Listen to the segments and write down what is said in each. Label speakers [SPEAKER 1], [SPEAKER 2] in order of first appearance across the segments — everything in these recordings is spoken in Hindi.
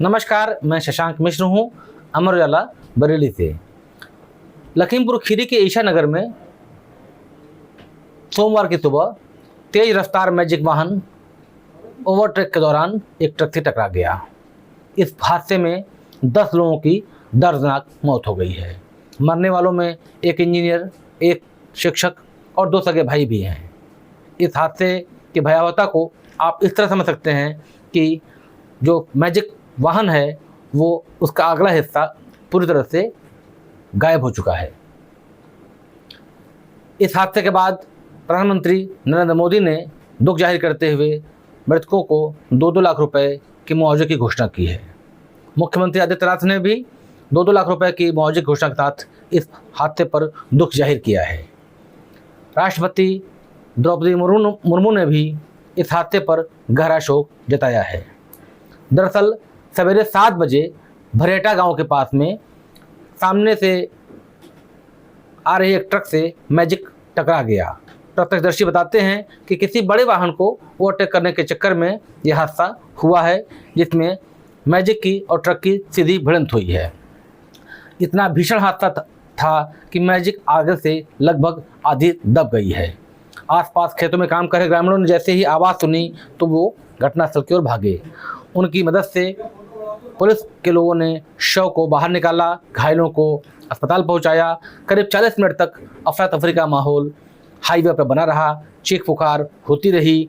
[SPEAKER 1] नमस्कार, मैं शशांक मिश्र हूँ अमर उजाला बरेली से। लखीमपुर खीरी के ईशा नगर में सोमवार की सुबह तेज रफ्तार मैजिक वाहन ओवरटेक के दौरान एक ट्रक से टकरा गया। इस हादसे में 10 लोगों की दर्दनाक मौत हो गई है। मरने वालों में एक इंजीनियर, एक शिक्षक और 2 सगे भाई भी हैं। इस हादसे की भयावहता को आप इस तरह समझ सकते हैं कि जो मैजिक वाहन है वो उसका अगला हिस्सा पूरी तरह से गायब हो चुका है। इस हादसे के बाद प्रधानमंत्री नरेंद्र मोदी ने दुख जाहिर करते हुए मृतकों को 2-2 लाख रुपए की मुआवजे की घोषणा की है। मुख्यमंत्री आदित्यनाथ ने भी 2-2 लाख रुपए की मुआवजे की घोषणा के साथ इस हादसे पर दुख जाहिर किया है। राष्ट्रपति द्रौपदी मुर्मू ने भी इस हादसे पर गहरा शोक जताया है। दरअसल सवेरे 7 बजे भरेटा गांव के पास में सामने से आ रही एक ट्रक से मैजिक टकरा गया। प्रत्यक्षदर्शी बताते हैं कि किसी बड़े वाहन को ओवरटेक करने के चक्कर में यह हादसा हुआ है, जिसमें मैजिक की और ट्रक की सीधी भिड़ंत हुई है। इतना भीषण हादसा था कि मैजिक आगे से लगभग आधी दब गई है। आसपास खेतों में काम कर रहे ग्रामीणों ने जैसे ही आवाज़ सुनी तो वो घटनास्थल की ओर भागे। उनकी मदद से पुलिस के लोगों ने शव को बाहर निकाला, घायलों को अस्पताल पहुंचाया। करीब 40 मिनट तक अफरा तफरी का माहौल हाईवे पर बना रहा, चीख पुकार होती रही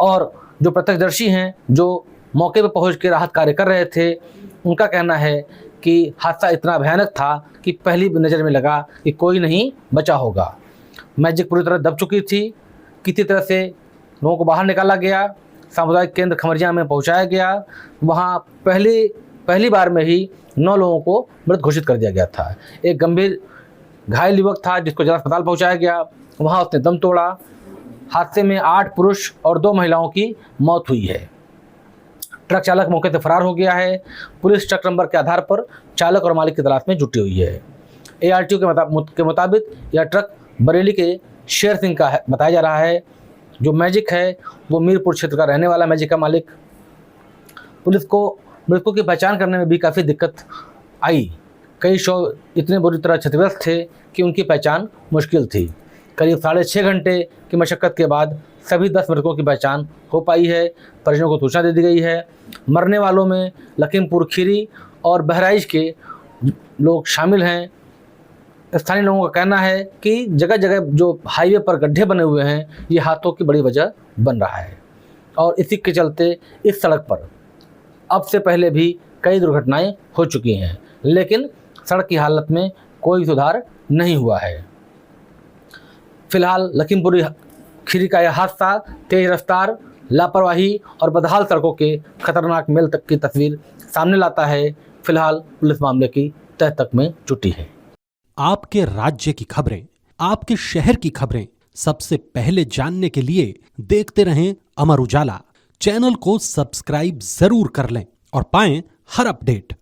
[SPEAKER 1] और जो प्रत्यक्षदर्शी हैं, जो मौके पर पहुंच के राहत कार्य कर रहे थे, उनका कहना है कि हादसा इतना भयानक था कि पहली नज़र में लगा कि कोई नहीं बचा होगा। मैजिक पूरी तरह दब चुकी थी। किसी तरह से लोगों को बाहर निकाला गया, सामुदायिक केंद्र खमरिया में पहुंचाया गया। वहां पहली बार में ही 9 लोगों को मृत घोषित कर दिया गया था। एक गंभीर घायल युवक था जिसको जिला अस्पताल पहुंचाया गया, वहां उसने दम तोड़ा। हादसे में 8 पुरुष और 2 महिलाओं की मौत हुई है। ट्रक चालक मौके से फरार हो गया है। पुलिस ट्रक नंबर के आधार पर चालक और मालिक की तलाश में जुटी हुई है। ARTO के मुताबिक यह ट्रक बरेली के शेर सिंह का बताया जा रहा है। जो मैजिक है वो मीरपुर क्षेत्र का रहने वाला मैजिक का मालिक। पुलिस को मृतकों की पहचान करने में भी काफ़ी दिक्कत आई। कई शव इतने बुरी तरह क्षतिग्रस्त थे कि उनकी पहचान मुश्किल थी। करीब 6.5 घंटे की मशक्क़त के बाद सभी 10 मृतकों की पहचान हो पाई है। परिजनों को सूचना दे दी गई है। मरने वालों में लखीमपुर खीरी और बहराइच के लोग शामिल हैं। स्थानीय लोगों का कहना है कि जगह जगह जो हाईवे पर गड्ढे बने हुए हैं, ये हादसों की बड़ी वजह बन रहा है और इसी के चलते इस सड़क पर अब से पहले भी कई दुर्घटनाएं हो चुकी हैं, लेकिन सड़क की हालत में कोई सुधार नहीं हुआ है। फिलहाल लखीमपुर खीरी का यह हादसा तेज रफ्तार, लापरवाही और बदहाल सड़कों के खतरनाक मेल तक की तस्वीर सामने लाता है। फिलहाल पुलिस मामले की तह तक में जुटी है।
[SPEAKER 2] आपके राज्य की खबरें, आपके शहर की खबरें सबसे पहले जानने के लिए देखते रहें अमर उजाला। चैनल को सब्सक्राइब जरूर कर लें और पाएं हर अपडेट।